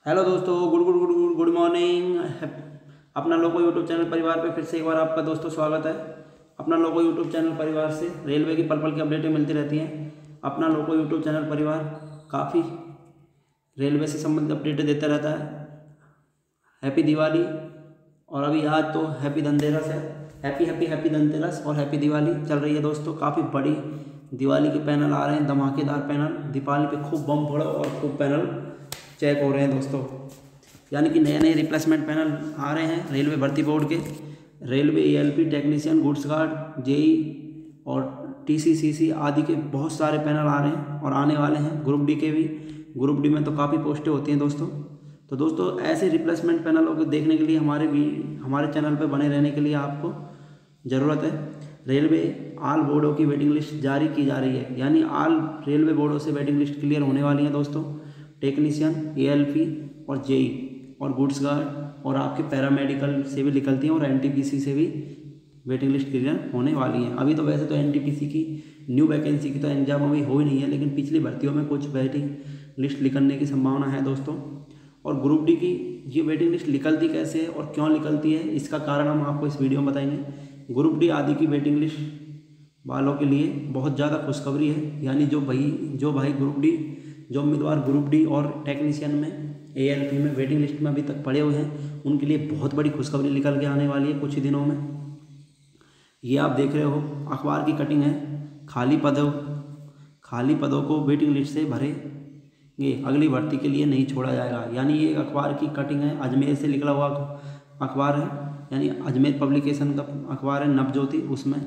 Hello दोस्तों, good good good good good morning. अपना लोगो YouTube channel परिवार पे फिर से एक बार आपका दोस्तों स्वागत है। अपना लोगो यूट्यूब चैनल परिवार से रेलवे की पल पल की अपडेटें मिलती रहती हैं। अपना लोगो यूट्यूब चैनल परिवार काफ़ी रेलवे से संबंधित अपडेटें देता रहता है। हैप्पी दिवाली। और अभी आज तो हैप्पी धनतेरस है। हैप्पी हैप्पी हैप्पी धनतेरस और हैप्पी दिवाली चल रही है दोस्तों। काफ़ी बड़ी दिवाली के पैनल आ रहे हैं, धमाकेदार पैनल। दीपावली पे खूब बम फोड़ो और खूब पैनल चेक हो रहे हैं दोस्तों। यानी कि नए नए रिप्लेसमेंट पैनल आ रहे हैं रेलवे भर्ती बोर्ड के। Railway ALP technician, goods guard, JE और टीसीसीसी आदि के बहुत सारे पैनल आ रहे हैं और आने वाले हैं। ग्रुप डी के भी। ग्रुप डी में तो काफ़ी पोस्टें होती हैं दोस्तों। तो दोस्तों ऐसे रिप्लेसमेंट पैनलों को देखने के लिए हमारे चैनल पर बने रहने के लिए आपको ज़रूरत है। रेलवे आल बोर्डों की वेटिंग लिस्ट जारी की जा रही है, यानी आल रेलवे बोर्डों से वेटिंग लिस्ट क्लियर होने वाली है दोस्तों। टेक्नीशियन, एएलपी और जेई और गुड्स गार्ड और आपके पैरामेडिकल से भी निकलती हैं और एनटीपीसी से भी वेटिंग लिस्ट क्लियर होने वाली हैं। अभी तो वैसे तो एनटीपीसी की न्यू वैकेंसी की तो एग्जाम अभी हो ही नहीं है, लेकिन पिछली भर्तियों में कुछ वेटिंग लिस्ट निकलने की संभावना है दोस्तों। और ग्रुप डी की ये वेटिंग लिस्ट निकलती कैसे है और क्यों निकलती है, इसका कारण हम आपको इस वीडियो में बताएंगे। ग्रुप डी आदि की वेटिंग लिस्ट वालों के लिए बहुत ज़्यादा खुशखबरी है। यानी जो भाई ग्रुप डी, जो उम्मीदवार ग्रुप डी और टेक्नीशियन में एएलपी में वेटिंग लिस्ट में अभी तक पड़े हुए हैं, उनके लिए बहुत बड़ी खुशखबरी निकल के आने वाली है कुछ ही दिनों में। ये आप देख रहे हो अखबार की कटिंग है। खाली पदों को वेटिंग लिस्ट से भरे ये अगली भर्ती के लिए नहीं छोड़ा जाएगा। यानी ये अखबार की कटिंग है, अजमेर से निकला हुआ अखबार है। यानी अजमेर पब्लिकेशन का अखबार है नवज्योति। उसमें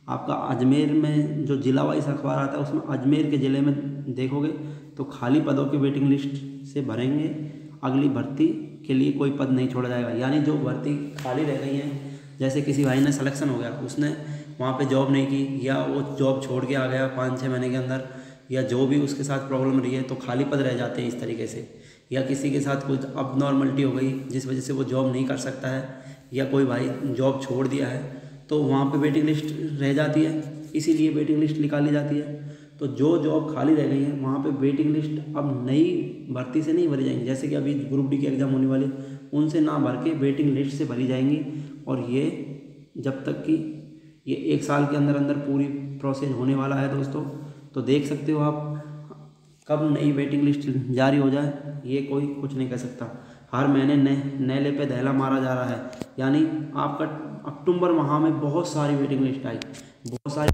आपका अजमेर में जो जिला वाइज अखबार आता है, उसमें अजमेर के ज़िले में देखोगे तो खाली पदों की वेटिंग लिस्ट से भरेंगे। अगली भर्ती के लिए कोई पद नहीं छोड़ा जाएगा। यानी जो भर्ती खाली रह गई हैं, जैसे किसी भाई ने सिलेक्शन हो गया, उसने वहाँ पे जॉब नहीं की या वो जॉब छोड़ के आ गया 5-6 महीने के अंदर, या जो भी उसके साथ प्रॉब्लम रही है, तो खाली पद रह जाते हैं इस तरीके से। या किसी के साथ कुछ अबनॉर्मलिटी हो गई जिस वजह से वो जॉब नहीं कर सकता है, या कोई भाई जॉब छोड़ दिया है, तो वहाँ पे वेटिंग लिस्ट रह जाती है। इसीलिए वेटिंग लिस्ट निकाली जाती है। तो जो जॉब खाली रह गई है वहाँ पे वेटिंग लिस्ट अब नई भर्ती से नहीं भरी जाएंगी। जैसे कि अभी ग्रुप डी की एग्ज़ाम होने वाली, उनसे ना भर के वेटिंग लिस्ट से भरी जाएंगी। और ये जब तक कि ये 1 साल के अंदर अंदर पूरी प्रोसेस होने वाला है दोस्तों। तो देख सकते हो आप कब नई वेटिंग लिस्ट जारी हो जाए, ये कोई कुछ नहीं कह सकता। हर महीने नए पे दहला मारा जा रहा है। यानी आपका अक्टूबर माह में बहुत सारी वेटिंग लिस्ट आई, बहुत सारी।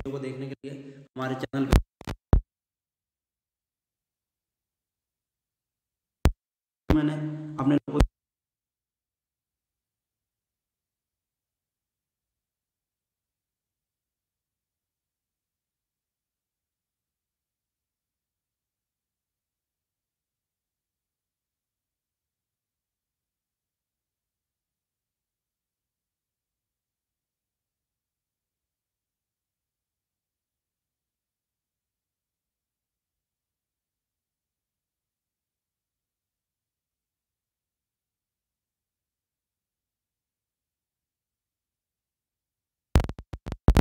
वीडियो को देखने के लिए हमारे चैनल पर मैंने अपने लोगों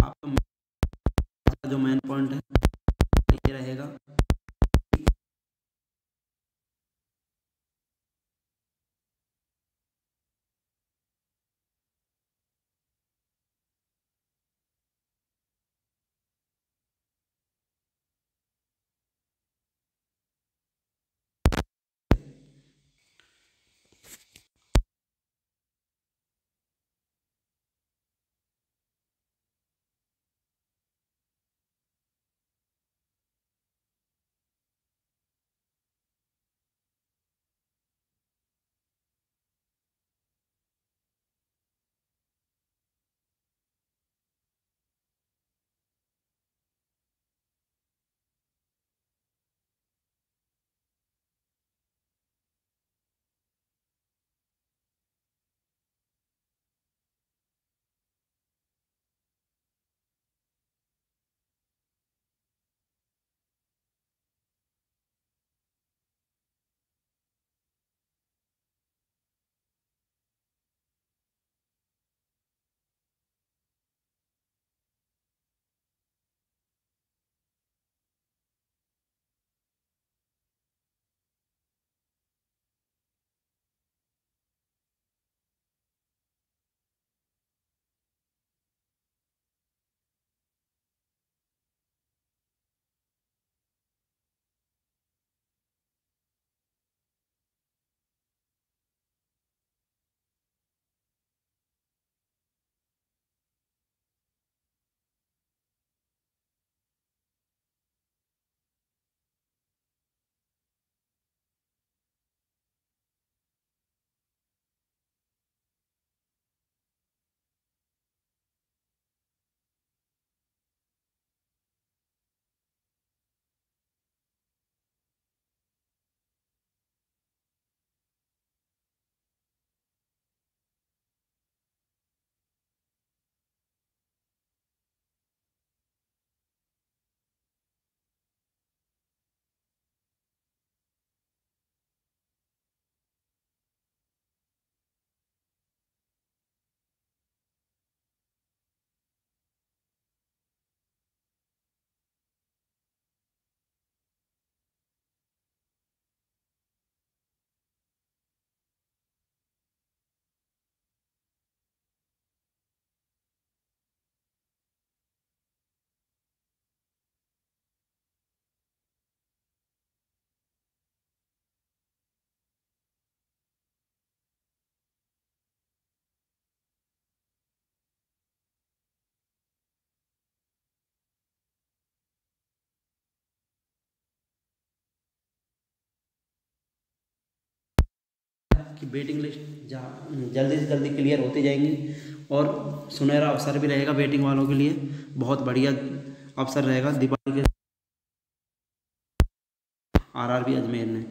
आपका जो मेन पॉइंट है ये रहेगा। कि वेटिंग लिस्ट जल्दी से जल्दी क्लियर होती जाएंगी और सुनहरा अवसर भी रहेगा वेटिंग वालों के लिए। बहुत बढ़िया अवसर रहेगा दीपावली के आरआरबी अजमेर ने।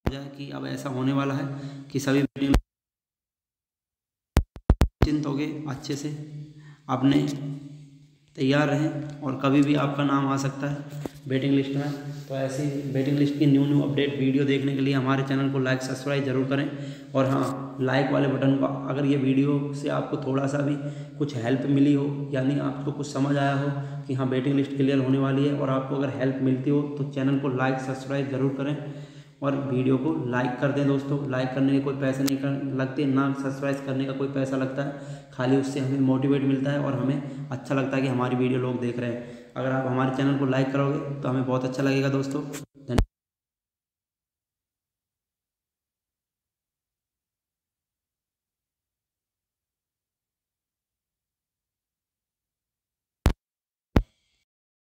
जाए कि अब ऐसा होने वाला है कि सभी वेटिंग चिंत हो गए, अच्छे से अपने तैयार रहें और कभी भी आपका नाम आ सकता है वेटिंग लिस्ट में। तो ऐसी वेटिंग लिस्ट की न्यू अपडेट वीडियो देखने के लिए हमारे चैनल को लाइक सब्सक्राइब जरूर करें। और हाँ, लाइक वाले बटन को, अगर ये वीडियो से आपको थोड़ा सा भी कुछ हेल्प मिली हो, यानी आपको कुछ समझ आया हो कि हाँ वेटिंग लिस्ट क्लियर होने वाली है, और आपको अगर हेल्प मिलती हो तो चैनल को लाइक सब्सक्राइब जरूर करें और वीडियो को लाइक कर दें दोस्तों। लाइक करने के कोई पैसे नहीं लगते, ना सब्सक्राइब करने का कोई पैसा लगता है, खाली उससे हमें मोटिवेट मिलता है और हमें अच्छा लगता है कि हमारी वीडियो लोग देख रहे हैं। अगर आप हमारे चैनल को लाइक करोगे तो हमें बहुत अच्छा लगेगा दोस्तों।